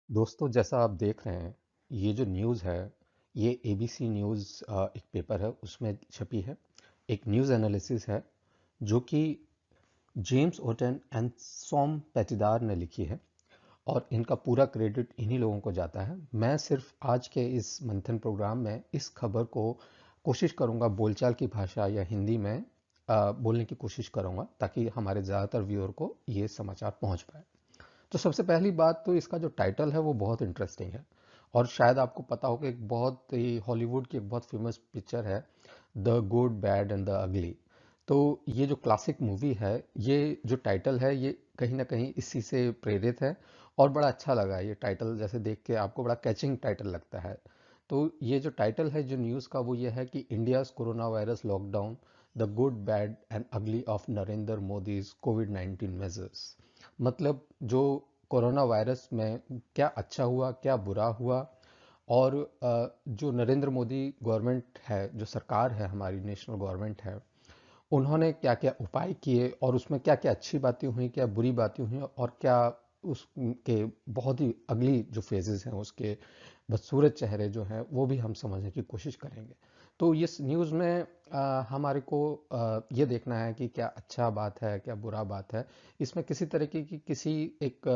दोस्तों, जैसा आप देख रहे हैं, ये जो न्यूज़ है, ये एबीसी न्यूज़ एक पेपर है, उसमें छपी है। एक न्यूज़ एनालिसिस है जो कि जेम्स ओटन एंड सॉम पैटीदार ने लिखी है, और इनका पूरा क्रेडिट इन्हीं लोगों को जाता है। मैं सिर्फ आज के इस मंथन प्रोग्राम में इस खबर को कोशिश करूंगा बोलचाल की भाषा या हिंदी में बोलने की कोशिश करूंगा, ताकि हमारे ज़्यादातर व्यूअर को ये समाचार पहुंच पाए। तो सबसे पहली बात तो इसका जो टाइटल है वो बहुत इंटरेस्टिंग है, और शायद आपको पता हो कि एक बहुत ही हॉलीवुड की एक बहुत फेमस पिक्चर है, the good bad and the ugly. तो ये जो क्लासिक मूवी है, ये जो टाइटल है ये कहीं ना कहीं इसी से प्रेरित है, और बड़ा अच्छा लगा ये टाइटल। जैसे देख के आपको बड़ा कैचिंग टाइटल लगता है। तो ये जो टाइटल है जो न्यूज़ का, वो ये है कि India's corona virus lockdown, the good bad and ugly of Narendra Modi's कोविड-19 मेजर्स। मतलब जो कोरोना वायरस में क्या अच्छा हुआ, क्या बुरा हुआ, और जो नरेंद्र मोदी गवर्नमेंट है, जो सरकार है, हमारी नेशनल गवर्नमेंट है, उन्होंने क्या क्या उपाय किए, और उसमें क्या क्या अच्छी बातें हुई, क्या बुरी बातें हुई, और क्या उसके बहुत ही अगली जो फेजेस हैं उसके बदसूरत चेहरे जो हैं, वो भी हम समझने की कोशिश करेंगे। तो इस न्यूज़ में हमारे को ये देखना है कि क्या अच्छा बात है, क्या बुरा बात है। इसमें किसी तरीके की किसी एक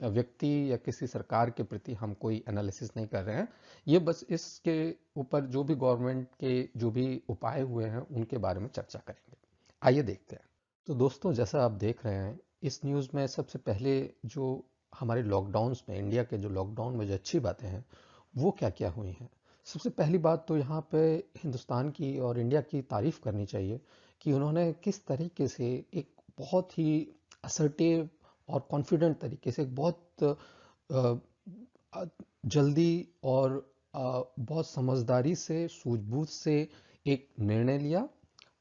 व्यक्ति या किसी सरकार के प्रति हम कोई एनालिसिस नहीं कर रहे हैं। ये बस इसके ऊपर जो भी गवर्नमेंट के जो भी उपाय हुए हैं उनके बारे में चर्चा करेंगे। आइए देखते हैं। तो दोस्तों, जैसा आप देख रहे हैं, इस न्यूज़ में सबसे पहले जो हमारे लॉकडाउन्स में, इंडिया के जो लॉकडाउन में जो अच्छी बातें हैं वो क्या क्या हुई हैं। सबसे पहली बात तो यहाँ पे हिंदुस्तान की और इंडिया की तारीफ करनी चाहिए कि उन्होंने किस तरीके से एक बहुत ही असर्टिव और कॉन्फिडेंट तरीके से, एक बहुत अ, जल्दी और बहुत समझदारी से, सूझबूझ से एक निर्णय लिया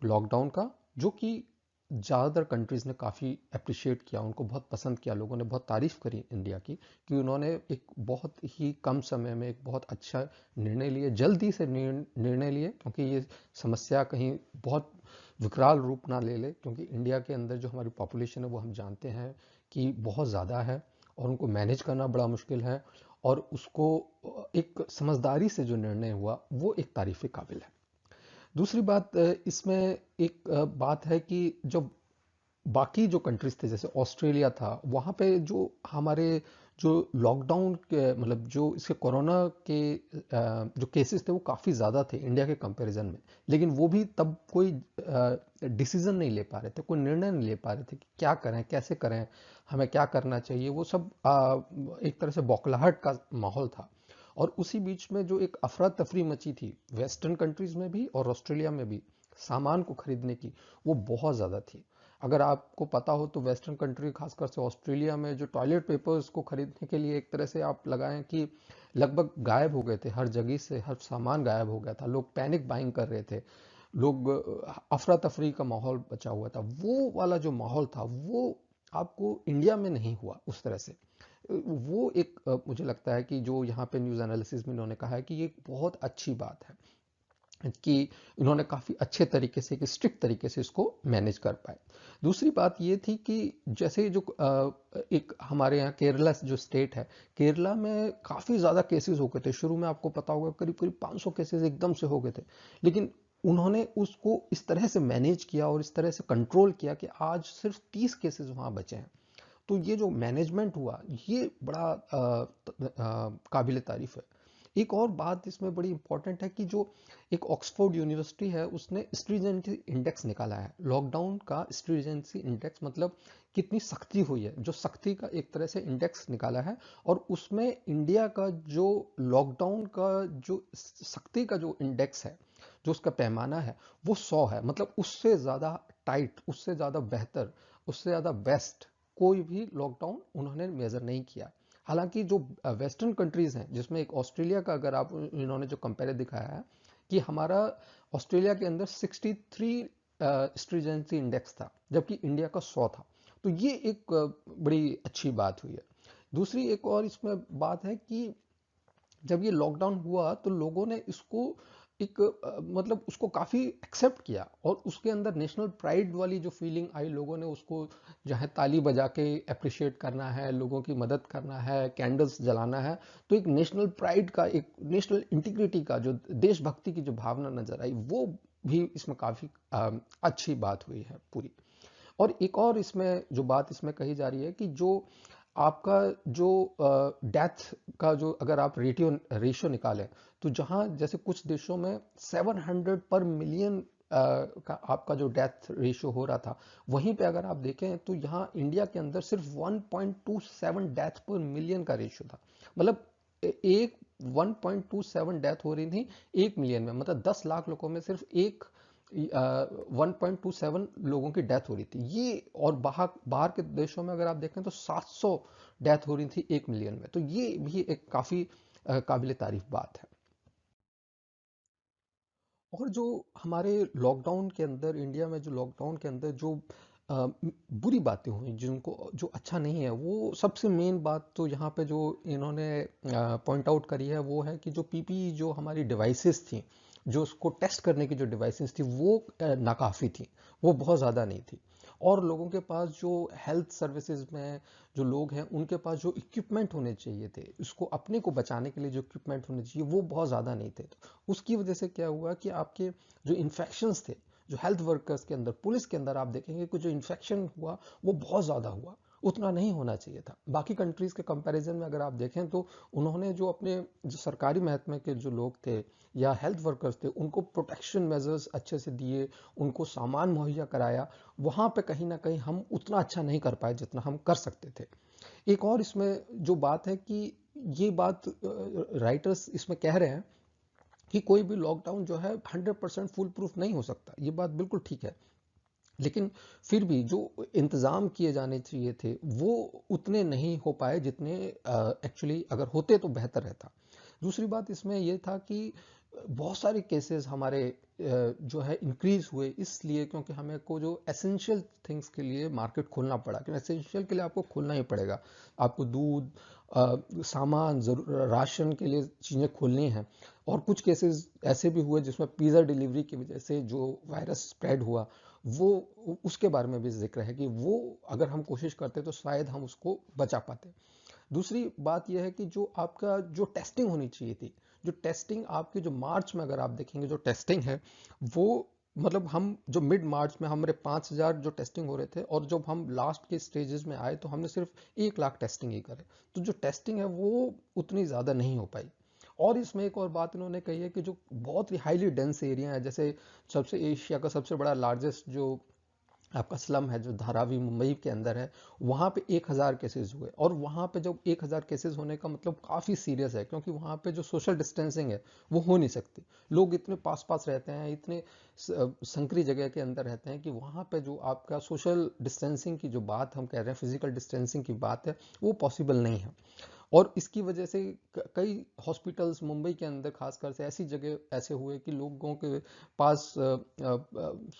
लॉकडाउन का, जो कि ज़्यादातर कंट्रीज़ ने काफ़ी अप्रिशिएट किया, उनको बहुत पसंद किया, लोगों ने बहुत तारीफ़ करी इंडिया की कि उन्होंने एक बहुत ही कम समय में एक बहुत अच्छा निर्णय लिए, जल्दी से निर्णय लिए, क्योंकि ये समस्या कहीं बहुत विकराल रूप ना ले ले, क्योंकि इंडिया के अंदर जो हमारी पॉपुलेशन है वो हम जानते हैं कि बहुत ज़्यादा है, और उनको मैनेज करना बड़ा मुश्किल है, और उसको एक समझदारी से जो निर्णय हुआ वो एक तारीफ़ के काबिल है। दूसरी बात, इसमें एक बात है कि जो बाकी जो कंट्रीज थे, जैसे ऑस्ट्रेलिया था, वहाँ पे जो हमारे जो लॉकडाउन के, मतलब जो इसके कोरोना के जो केसेस थे वो काफ़ी ज़्यादा थे इंडिया के कंपैरिजन में। लेकिन वो भी तब कोई डिसीजन नहीं ले पा रहे थे, कोई निर्णय नहीं ले पा रहे थे कि क्या करें, कैसे करें, हमें क्या करना चाहिए। वो सब एक तरह से बौखलाहट का माहौल था। और उसी बीच में जो एक अफरा तफरी मची थी वेस्टर्न कंट्रीज में भी और ऑस्ट्रेलिया में भी, सामान को खरीदने की, वो बहुत ज़्यादा थी। अगर आपको पता हो तो वेस्टर्न कंट्री, खासकर से ऑस्ट्रेलिया में, जो टॉयलेट पेपर्स को खरीदने के लिए एक तरह से आप लगाएं कि लगभग गायब हो गए थे, हर जगह से हर सामान गायब हो गया था, लोग पैनिक बाइंग कर रहे थे, लोग अफरा तफरी का माहौल बचा हुआ था। वो वाला जो माहौल था वो आपको इंडिया में नहीं हुआ उस तरह से। वो एक मुझे लगता है कि जो यहाँ पे न्यूज़ एनालिसिस में इन्होंने कहा है कि ये एक बहुत अच्छी बात है कि इन्होंने काफ़ी अच्छे तरीके से, एक स्ट्रिक्ट तरीके से इसको मैनेज कर पाए। दूसरी बात ये थी कि जैसे जो एक हमारे यहाँ केरला जो स्टेट है, केरला में काफ़ी ज़्यादा केसेस हो गए थे शुरू में, आपको पता होगा करीब करीब 500 केसेस एकदम से हो गए थे। लेकिन उन्होंने उसको इस तरह से मैनेज किया और इस तरह से कंट्रोल किया कि आज सिर्फ 30 केसेस वहाँ बचे हैं। तो ये जो मैनेजमेंट हुआ, ये बड़ा काबिल तारीफ है। एक और बात इसमें बड़ी इंपॉर्टेंट है कि जो एक ऑक्सफोर्ड यूनिवर्सिटी है, उसने स्ट्रिजेंसी इंडेक्स निकाला है, लॉकडाउन का स्ट्रिजेंसी इंडेक्स, मतलब कितनी सख्ती हुई है, जो सख्ती का एक तरह से इंडेक्स निकाला है। और उसमें इंडिया का जो लॉकडाउन का जो सख्ती का जो इंडेक्स है, जो उसका पैमाना है, वो 100 है। मतलब उससे ज़्यादा टाइट, उससे ज़्यादा बेहतर, उससे ज़्यादा बेस्ट कोई भी लॉकडाउन उन्होंने मेजर नहीं किया। हालांकि जो वेस्टर्न कंट्रीज हैं, जिसमें एक ऑस्ट्रेलिया का अगर आप, इन्होंने जो कंपेयर दिखाया है कि हमारा ऑस्ट्रेलिया के अंदर 63 स्ट्रिजेंसी इंडेक्स था, जबकि इंडिया का 100 था। तो ये एक बड़ी अच्छी बात हुई है। दूसरी एक और इसमें बात है कि जब ये लॉकडाउन हुआ तो लोगों ने इसको एक मतलब उसको काफ़ी एक्सेप्ट किया, और उसके अंदर नेशनल प्राइड वाली जो फीलिंग आई, लोगों ने उसको जो है ताली बजा के अप्रिशिएट करना है, लोगों की मदद करना है, कैंडल्स जलाना है। तो एक नेशनल प्राइड का, एक नेशनल इंटीग्रिटी का, जो देशभक्ति की जो भावना नजर आई, वो भी इसमें काफ़ी अच्छी बात हुई है पूरी। और एक और इसमें जो बात इसमें कही जा रही है कि जो आपका जो डेथ का जो, अगर आप रेशियो निकालें, तो जहां जैसे कुछ देशों में 700 पर मिलियन का आपका जो डेथ रेशियो हो रहा था, वहीं पे अगर आप देखें तो यहाँ इंडिया के अंदर सिर्फ 1.27 डेथ पर मिलियन का रेशियो था। मतलब एक 1.27 डेथ हो रही थी 1 मिलियन में, मतलब 10 लाख लोगों में सिर्फ एक 1.27 लोगों की डेथ हो रही थी ये। और बाहर बाहर के देशों में अगर आप देखें तो 700 डेथ हो रही थी 1 मिलियन में। तो ये भी एक काफ़ी काबिल तारीफ बात है। और जो हमारे लॉकडाउन के अंदर, इंडिया में जो लॉकडाउन के अंदर जो बुरी बातें हुई, जिनको जो अच्छा नहीं है, वो सबसे मेन बात तो यहाँ पे जो इन्होंने पॉइंट आउट करी है, वो है कि जो पीपी जो हमारी डिवाइसेस थी, जो उसको टेस्ट करने की जो डिवाइसेस थी, वो नाकाफ़ी थी, वो बहुत ज़्यादा नहीं थी। और लोगों के पास जो हेल्थ सर्विसेज में जो लोग हैं, उनके पास जो इक्विपमेंट होने चाहिए थे, उसको अपने को बचाने के लिए जो इक्विपमेंट होने चाहिए, वो बहुत ज़्यादा नहीं थे। तो उसकी वजह से क्या हुआ कि आपके जो इन्फेक्शंस थे, जो हेल्थ वर्कर्स के अंदर, पुलिस के अंदर आप देखेंगे कि जो इन्फेक्शन हुआ वो बहुत ज़्यादा हुआ, उतना नहीं होना चाहिए था। बाकी कंट्रीज़ के कंपैरिजन में अगर आप देखें तो उन्होंने जो अपने जो सरकारी महकमे के जो लोग थे या हेल्थ वर्कर्स थे, उनको प्रोटेक्शन मेजर्स अच्छे से दिए, उनको सामान मुहैया कराया। वहाँ पे कहीं ना कहीं हम उतना अच्छा नहीं कर पाए जितना हम कर सकते थे। एक और इसमें जो बात है कि ये बात राइटर्स इसमें कह रहे हैं कि कोई भी लॉकडाउन जो है 100% फुल प्रूफ नहीं हो सकता, ये बात बिल्कुल ठीक है। लेकिन फिर भी जो इंतज़ाम किए जाने चाहिए थे, वो उतने नहीं हो पाए जितने एक्चुअली अगर होते तो बेहतर रहता। दूसरी बात इसमें यह था कि बहुत सारे केसेस हमारे जो है इंक्रीज हुए, इसलिए क्योंकि हमें को जो एसेंशियल थिंग्स के लिए मार्केट खोलना पड़ा, क्योंकि एसेंशियल के लिए आपको खोलना ही पड़ेगा। आपको दूध, सामान, राशन के लिए चीज़ें खोलनी हैं। और कुछ केसेस ऐसे भी हुए जिसमें पिज़्ज़ा डिलीवरी की वजह से जो वायरस स्प्रेड हुआ, वो उसके बारे में भी जिक्र है कि वो अगर हम कोशिश करते तो शायद हम उसको बचा पाते। दूसरी बात यह है कि जो आपका जो टेस्टिंग होनी चाहिए थी, जो टेस्टिंग आपकी जो मार्च में अगर आप देखेंगे जो टेस्टिंग है, वो मतलब हम जो मिड मार्च में हमारे 5,000 जो टेस्टिंग हो रहे थे, और जब हम लास्ट के स्टेजेस में आए तो हमने सिर्फ 1 लाख टेस्टिंग ही करे। तो जो टेस्टिंग है वो उतनी ज़्यादा नहीं हो पाई। और इसमें एक और बात इन्होंने कही है कि जो बहुत ही हाईली डेंस एरिया है, जैसे सबसे एशिया का सबसे बड़ा लार्जेस्ट जो आपका स्लम है, जो धारावी मुंबई के अंदर है, वहाँ पे 1,000 केसेस हुए। और वहाँ पे जब 1,000 केसेस होने का मतलब काफ़ी सीरियस है, क्योंकि वहाँ पे जो सोशल डिस्टेंसिंग है वो हो नहीं सकती। लोग इतने पास पास रहते हैं, इतने संकरी जगह के अंदर रहते हैं कि वहाँ पे जो आपका सोशल डिस्टेंसिंग की जो बात हम कह रहे हैं, फिजिकल डिस्टेंसिंग की बात है, वो पॉसिबल नहीं है। और इसकी वजह से कई हॉस्पिटल्स मुंबई के अंदर खासकर से ऐसी जगह ऐसे हुए कि लोगों के पास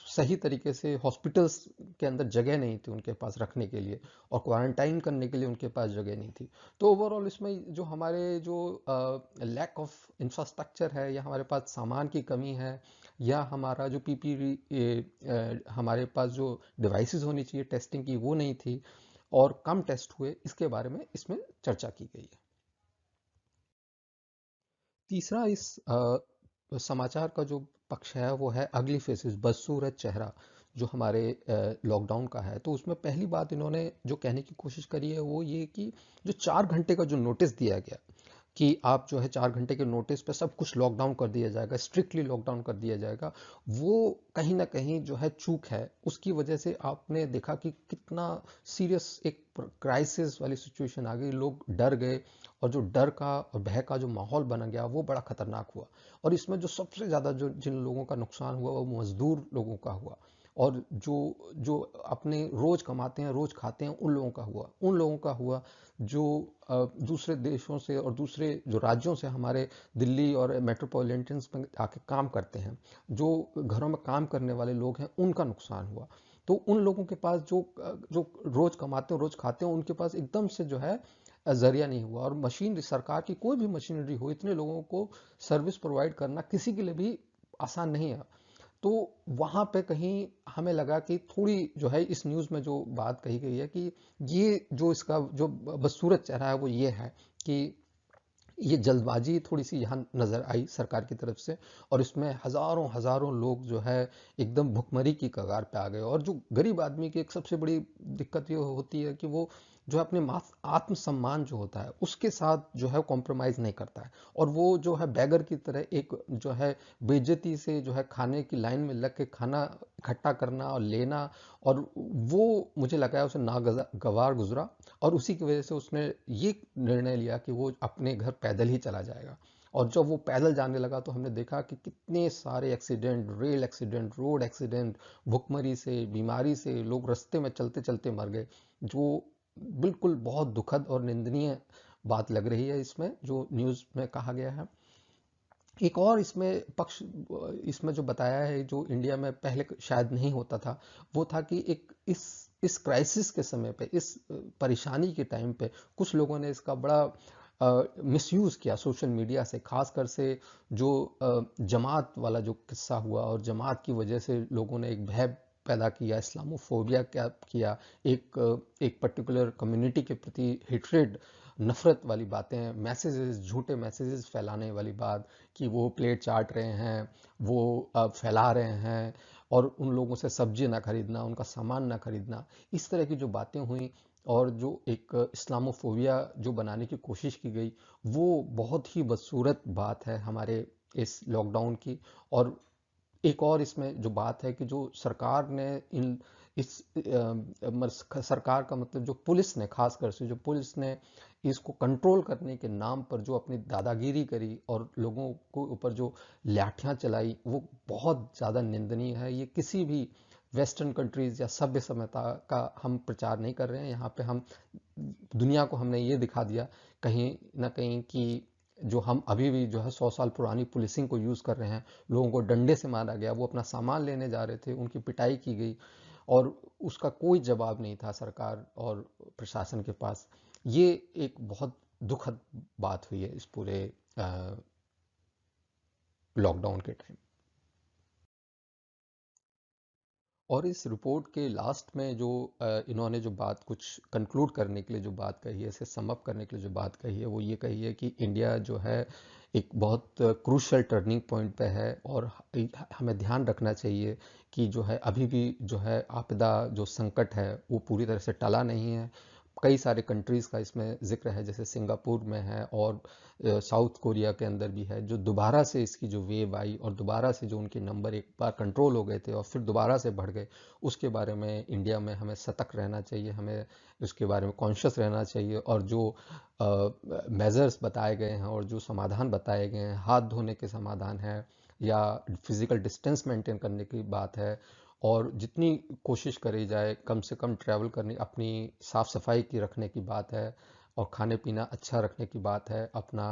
सही तरीके से हॉस्पिटल्स के अंदर जगह नहीं थी उनके पास रखने के लिए, और क्वारंटाइन करने के लिए उनके पास जगह नहीं थी। तो ओवरऑल इसमें जो हमारे जो लैक ऑफ इंफ्रास्ट्रक्चर है, या हमारे पास सामान की कमी है, या हमारा जो पीपी हमारे पास जो डिवाइसेस होनी चाहिए टेस्टिंग की, वो नहीं थी, और कम टेस्ट हुए, इसके बारे में इसमें चर्चा की गई है। तीसरा इस समाचार का जो पक्ष है, वो है अगली फेसेस, बदसूरत चेहरा, जो हमारे लॉकडाउन का है। तो उसमें पहली बात इन्होंने जो कहने की कोशिश करी है, वो ये कि जो 4 घंटे का जो नोटिस दिया गया, कि आप जो है 4 घंटे के नोटिस पे सब कुछ लॉकडाउन कर दिया जाएगा, स्ट्रिक्टली लॉकडाउन कर दिया जाएगा, वो कहीं ना कहीं जो है चूक है। उसकी वजह से आपने देखा कि कितना सीरियस एक क्राइसिस वाली सिचुएशन आ गई, लोग डर गए, और जो डर का और भय का जो माहौल बना गया, वो बड़ा खतरनाक हुआ। और इसमें जो सबसे ज़्यादा जो जिन लोगों का नुकसान हुआ, वो मजदूर लोगों का हुआ, और जो जो अपने रोज कमाते हैं, रोज खाते हैं, उन लोगों का हुआ, उन लोगों का हुआ जो दूसरे देशों से और दूसरे जो राज्यों से हमारे दिल्ली और मेट्रोपॉलिटन में आके काम करते हैं, जो घरों में काम करने वाले लोग हैं, उनका नुकसान हुआ। तो उन लोगों के पास जो रोज कमाते हैं, रोज खाते हैं, उनके पास एकदम से जो है जरिया नहीं हुआ। और मशीन, सरकार की कोई भी मशीनरी हो, इतने लोगों को सर्विस प्रोवाइड करना किसी के लिए भी आसान नहीं है। तो वहाँ पे कहीं हमें लगा कि थोड़ी जो है इस न्यूज़ में जो बात कही गई है कि ये जो इसका जो बदसूरत चेहरा है वो ये है कि ये जल्दबाजी थोड़ी सी यहाँ नज़र आई सरकार की तरफ से, और इसमें हज़ारों हज़ारों लोग जो है एकदम भुखमरी की कगार पे आ गए। और जो गरीब आदमी की एक सबसे बड़ी दिक्कत ये होती है कि वो जो है अपने आत्मसम्मान जो होता है उसके साथ जो है कॉम्प्रोमाइज़ नहीं करता है, और वो जो है बैगर की तरह एक जो है बेइज्जती से जो है खाने की लाइन में लग के खाना इकट्ठा करना और लेना, और वो मुझे लगा है उसे नागवार गुजरा। और उसी की वजह से उसने ये निर्णय लिया कि वो अपने घर पैदल ही चला जाएगा। और जब वो पैदल जाने लगा तो हमने देखा कि कितने सारे accident, rail accident, road accident, भुखमरी से, बीमारी से लोग रास्ते में चलते चलते मर गए, जो बिल्कुल बहुत दुखद और निंदनीय बात लग रही है इसमें जो न्यूज़ में कहा गया है। एक और इसमें पक्ष इसमें जो बताया है जो इंडिया में पहले शायद नहीं होता था, वो था कि एक इस क्राइसिस के समय पे, इस परेशानी के टाइम पे कुछ लोगों ने इसका बड़ा मिसयूज़ किया सोशल मीडिया से, खासकर से जो जमात वाला जो किस्सा हुआ, और जमात की वजह से लोगों ने एक भय पैदा किया, इस्लामोफोबिया क्या किया, एक पर्टिकुलर कम्युनिटी के प्रति हेट्रेड, नफरत वाली बातें, मैसेजेस, झूठे मैसेजेस फैलाने वाली बात कि वो प्लेट चाट रहे हैं, वो फैला रहे हैं, और उन लोगों से सब्जी ना खरीदना, उनका सामान ना खरीदना, इस तरह की जो बातें हुई, और जो एक इस्लामोफोबिया जो बनाने की कोशिश की गई, वो बहुत ही बदसूरत बात है हमारे इस लॉकडाउन की। और एक और इसमें जो बात है कि जो सरकार ने इन इस सरकार का मतलब जो पुलिस ने, खासकर से जो पुलिस ने इसको कंट्रोल करने के नाम पर जो अपनी दादागिरी करी और लोगों को ऊपर जो लाठियां चलाई, वो बहुत ज़्यादा निंदनीय है। ये किसी भी वेस्टर्न कंट्रीज या सभ्य सभ्यता का हम प्रचार नहीं कर रहे हैं। यहाँ पे हम दुनिया को हमने ये दिखा दिया कहीं ना कहीं कि जो हम अभी भी जो है 100 साल पुरानी पुलिसिंग को यूज़ कर रहे हैं। लोगों को डंडे से मारा गया, वो अपना सामान लेने जा रहे थे, उनकी पिटाई की गई, और उसका कोई जवाब नहीं था सरकार और प्रशासन के पास। ये एक बहुत दुखद बात हुई है इस पूरे लॉकडाउन के टाइम। और इस रिपोर्ट के लास्ट में जो इन्होंने जो बात कुछ कंक्लूड करने के लिए जो बात कही है, इसे सम अप करने के लिए जो बात कही है, वो ये कही है कि इंडिया जो है एक बहुत क्रूशल टर्निंग पॉइंट पे है, और हमें ध्यान रखना चाहिए कि जो है अभी भी जो है आपदा, जो संकट है, वो पूरी तरह से टला नहीं है। कई सारे कंट्रीज़ का इसमें जिक्र है, जैसे सिंगापुर में है, और साउथ कोरिया के अंदर भी है, जो दोबारा से इसकी जो वेव आई और दोबारा से जो उनके नंबर एक बार कंट्रोल हो गए थे और फिर दोबारा से बढ़ गए, उसके बारे में इंडिया में हमें सतर्क रहना चाहिए, हमें उसके बारे में कॉन्शियस रहना चाहिए। और जो मेजर्स बताए गए हैं और जो समाधान बताए गए हैं, हाथ धोने के समाधान है या फिजिकल डिस्टेंस मेंटेन करने की बात है, और जितनी कोशिश करी जाए कम से कम ट्रैवल करनी, अपनी साफ़ सफाई की रखने की बात है, और खाने पीना अच्छा रखने की बात है, अपना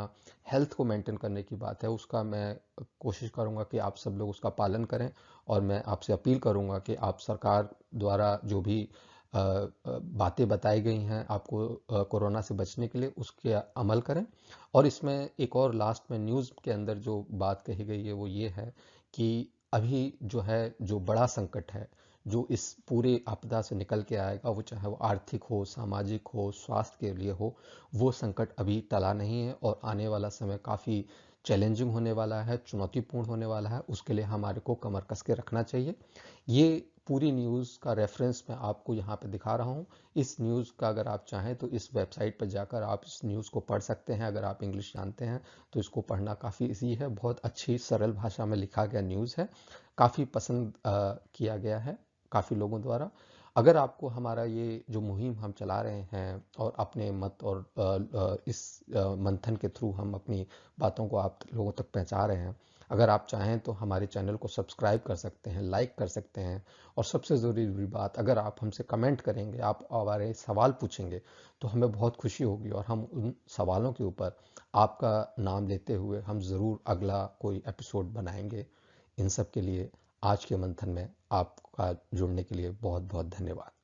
हेल्थ को मेंटेन करने की बात है, उसका मैं कोशिश करूंगा कि आप सब लोग उसका पालन करें। और मैं आपसे अपील करूंगा कि आप सरकार द्वारा जो भी बातें बताई गई हैं आपको कोरोना से बचने के लिए, उसके अमल करें। और इसमें एक और लास्ट में न्यूज़ के अंदर जो बात कही गई है वो ये है कि अभी जो है जो बड़ा संकट है, जो इस पूरे आपदा से निकल के आएगा, वो चाहे वो आर्थिक हो, सामाजिक हो, स्वास्थ्य के लिए हो, वो संकट अभी टला नहीं है, और आने वाला समय काफ़ी चैलेंजिंग होने वाला है, चुनौतीपूर्ण होने वाला है। उसके लिए हमारे को कमर कस के रखना चाहिए। ये पूरी न्यूज़ का रेफरेंस मैं आपको यहाँ पे दिखा रहा हूँ। इस न्यूज़ का अगर आप चाहें तो इस वेबसाइट पर जाकर आप इस न्यूज़ को पढ़ सकते हैं। अगर आप इंग्लिश जानते हैं तो इसको पढ़ना काफ़ी ईजी है, बहुत अच्छी सरल भाषा में लिखा गया न्यूज़ है, काफ़ी पसंद किया गया है काफ़ी लोगों द्वारा। अगर आपको हमारा ये जो मुहिम हम चला रहे हैं और अपने मत और इस मंथन के थ्रू हम अपनी बातों को आप लोगों तक पहुंचा रहे हैं, अगर आप चाहें तो हमारे चैनल को सब्सक्राइब कर सकते हैं, लाइक कर सकते हैं, और सबसे ज़रूरी बात, अगर आप हमसे कमेंट करेंगे, आप हमारे सवाल पूछेंगे, तो हमें बहुत खुशी होगी, और हम उन सवालों के ऊपर आपका नाम लेते हुए हम ज़रूर अगला कोई एपिसोड बनाएंगे। इन सब के लिए आज के मंथन में आपका जुड़ने के लिए बहुत बहुत धन्यवाद।